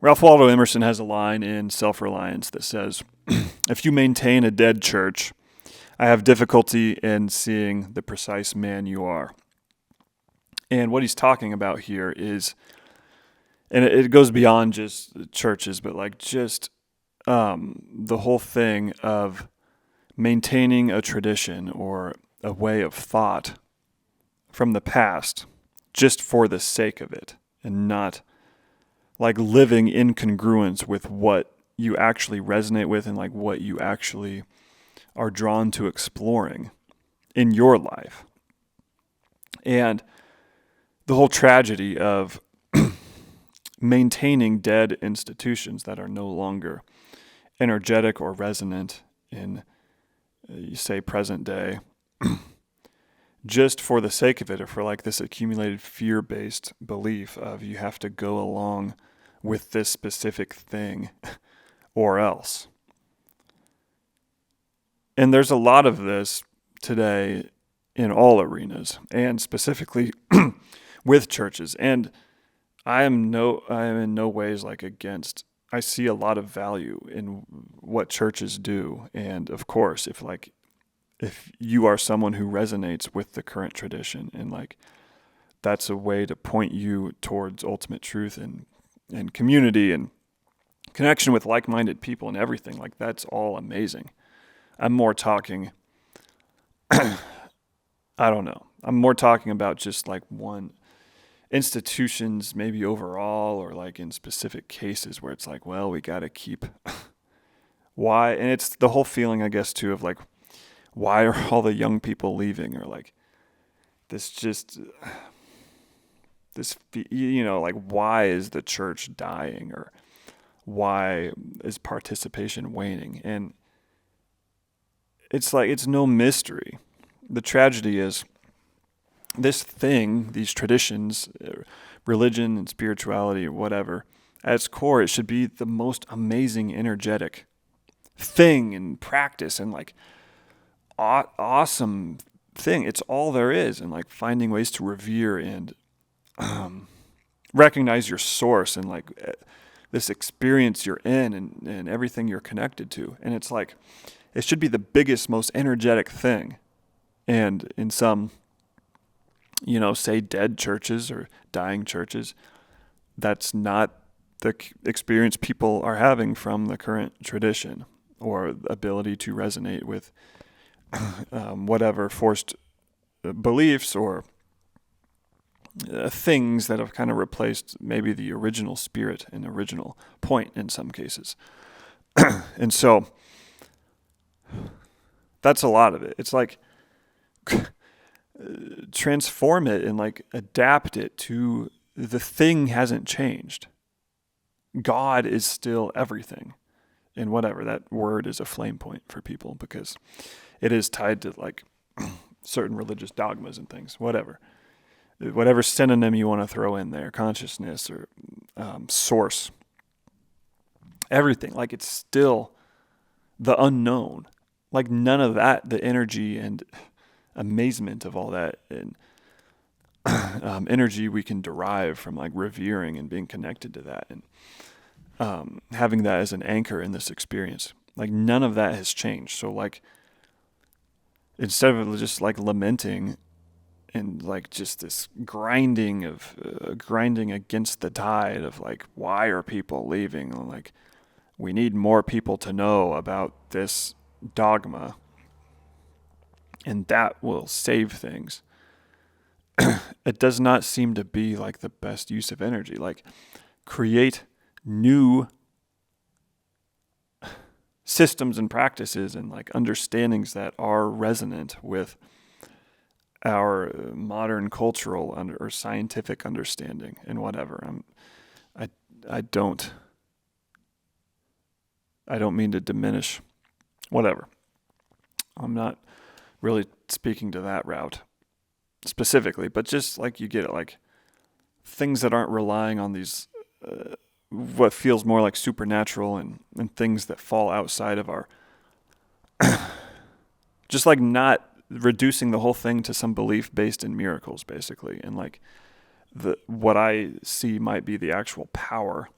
Ralph Waldo Emerson has a line in Self-Reliance that says, "If you maintain a dead church, I have difficulty in seeing the precise man you are." And what he's talking about here is, and it goes beyond just churches, but like just the whole thing of maintaining a tradition or a way of thought from the past just for the sake of it, and not like living in congruence with what you actually resonate with and like what you actually are drawn to exploring in your life. And the whole tragedy of maintaining dead institutions that are no longer energetic or resonant in, you say, present day, just for the sake of it, or for like this accumulated fear-based belief of you have to go along with this specific thing or else. And there's a lot of this today in all arenas, and specifically with churches. And I am in no ways like against. I see a lot of value in what churches do, and of course, if you are someone who resonates with the current tradition, and like that's a way to point you towards ultimate truth and community and connection with like-minded people and everything, like that's all amazing. I'm more talking, I don't know. I'm more talking about just like one institutions maybe overall, or like in specific cases where it's like, well, we got to keep why. And it's the whole feeling, I guess, too, of like, why are all the young people leaving? Or like like, why is the church dying? Or why is participation waning? And it's like, it's no mystery. The tragedy is this thing, these traditions, religion and spirituality or whatever, at its core, it should be the most amazing, energetic thing and practice and like awesome thing. It's all there is. And like finding ways to revere and recognize your source and like this experience you're in and everything you're connected to. And it's like, it should be the biggest, most energetic thing. And in some, say dead churches or dying churches, that's not the experience people are having from the current tradition or ability to resonate with whatever forced beliefs or things that have kind of replaced maybe the original spirit and original point in some cases. And so that's a lot of it. It's like transform it and like adapt it to the thing hasn't changed. God is still everything. And whatever, that word is a flame point for people because it is tied to like certain religious dogmas and things, whatever synonym you want to throw in there, consciousness or source, everything. Like it's still the unknown. Like none of that, the energy and amazement of all that and energy we can derive from like revering and being connected to that and having that as an anchor in this experience. Like none of that has changed. So like instead of just like lamenting and like just this grinding against the tide of like, why are people leaving? Like we need more people to know about this dogma and that will save things. It does not seem to be like the best use of energy. Like create new systems and practices and like understandings that are resonant with our modern cultural or scientific understanding and whatever. I don't mean to diminish whatever. I'm not really speaking to that route specifically, but just like you get it, like things that aren't relying on these what feels more like supernatural and things that fall outside of our just like not reducing the whole thing to some belief based in miracles, basically, and like what I see might be the actual power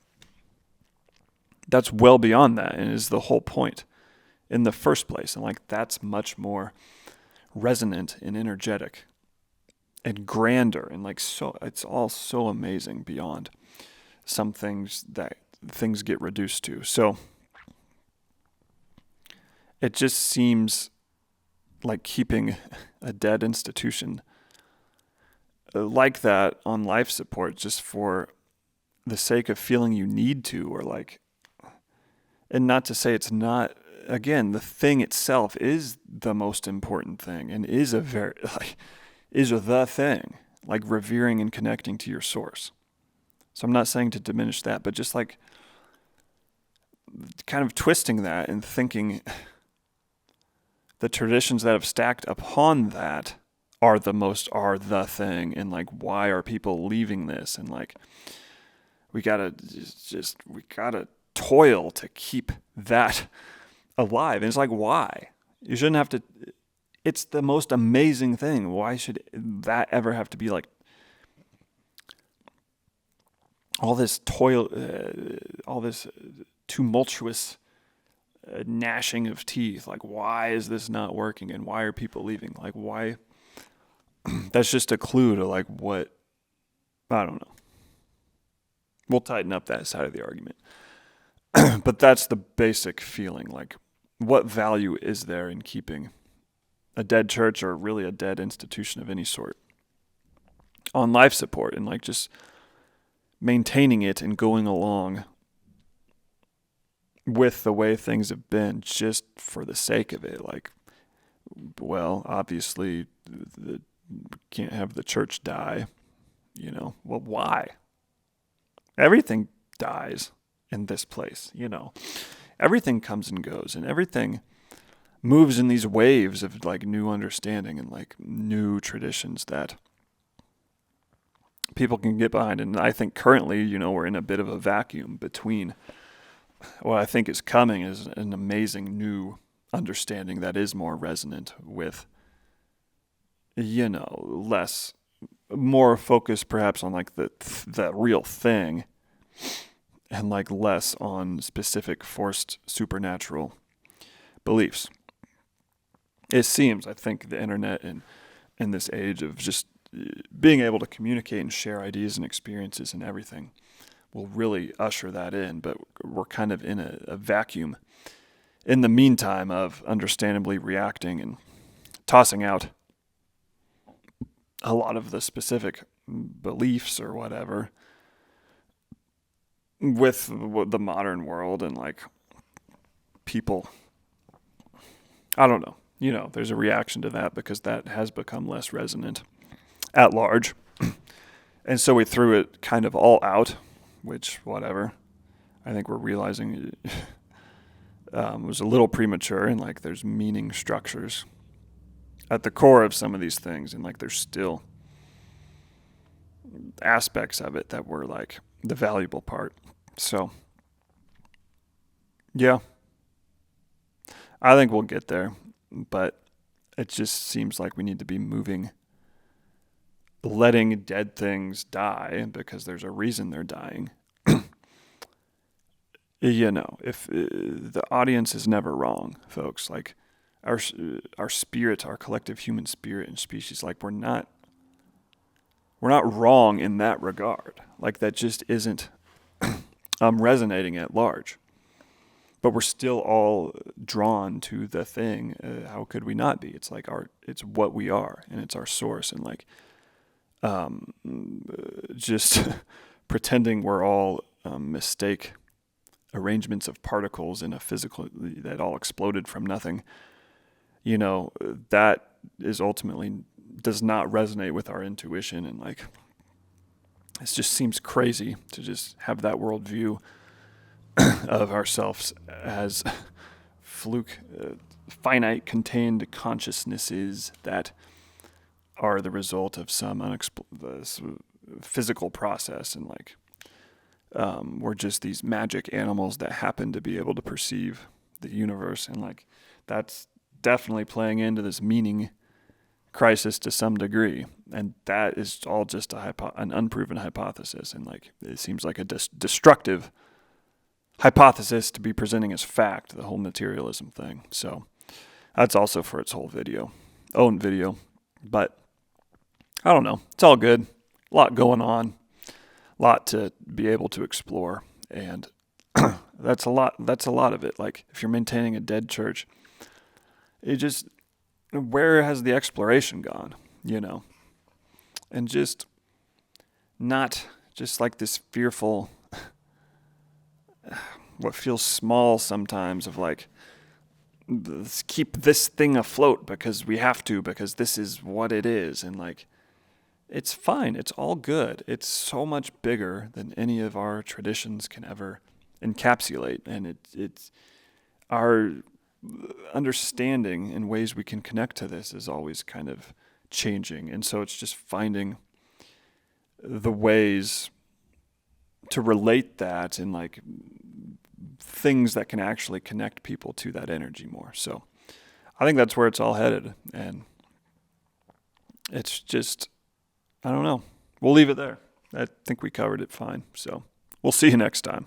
that's well beyond that and is the whole point in the first place. And like that's much more resonant and energetic and grander, and like so it's all so amazing beyond some things that things get reduced to. So it just seems like keeping a dead institution like that on life support just for the sake of feeling you need to, or like, and not to say it's not, again, the thing itself is the most important thing and is a very, like, is the thing, like revering and connecting to your source. So I'm not saying to diminish that, but just like kind of twisting that and thinking the traditions that have stacked upon that are the thing, and like why are people leaving this, and like we gotta toil to keep that alive. And it's like, why? You shouldn't have to. It's the most amazing thing. Why should that ever have to be like all this toil, all this tumultuous gnashing of teeth? Like, why is this not working, and why are people leaving? Like, why? That's just a clue to like what, I don't know. We'll tighten up that side of the argument. But that's the basic feeling. Like, what value is there in keeping a dead church, or really a dead institution of any sort, on life support, and like just maintaining it and going along with the way things have been just for the sake of it? Like, well, obviously can't have the church die, well, why? Everything dies in this place, everything comes and goes, and everything moves in these waves of like new understanding and like new traditions that people can get behind. And I think currently, we're in a bit of a vacuum between what I think is coming is an amazing new understanding that is more resonant with, more focused perhaps on like the real thing, and like less on specific forced supernatural beliefs. It seems, I think, the internet and in this age of just being able to communicate and share ideas and experiences and everything will really usher that in. But we're kind of in a vacuum in the meantime of understandably reacting and tossing out a lot of the specific beliefs or whatever with the modern world, and like people, I don't know, there's a reaction to that because that has become less resonant at large. And so we threw it kind of all out, which, whatever, I think we're realizing was a little premature, and like there's meaning structures at the core of some of these things, and like there's still aspects of it that were like the valuable part. So yeah, I think we'll get there, but it just seems like we need to be moving, letting dead things die because there's a reason they're dying. If the audience is never wrong, folks, like our spirit, our collective human spirit and species, like we're not wrong in that regard. Like that just isn't resonating at large. But we're still all drawn to the thing. How could we not be? It's like it's what we are, and it's our source. And like, just pretending we're all mistake arrangements of particles in a physical that all exploded from nothing. That is ultimately does not resonate with our intuition, and like, it just seems crazy to just have that worldview of ourselves as finite, contained consciousnesses that are the result of some physical process, and like we're just these magic animals that happen to be able to perceive the universe, and like that's definitely playing into this meaning crisis to some degree, and that is all just an unproven hypothesis, and like it seems like a destructive hypothesis to be presenting as fact, the whole materialism thing. So that's also for its own video. But I don't know. It's all good. A lot going on. A lot to be able to explore. And that's a lot of it. Like if you're maintaining a dead church, where has the exploration gone, And just not just like this fearful, what feels small sometimes of like, let's keep this thing afloat because we have to, because this is what it is. And like, it's fine. It's all good. It's so much bigger than any of our traditions can ever encapsulate. And it's our understanding in ways we can connect to this is always kind of changing. And so it's just finding the ways to relate that in like things that can actually connect people to that energy more. So I think that's where it's all headed. And it's just, I don't know. We'll leave it there. I think we covered it fine. So we'll see you next time.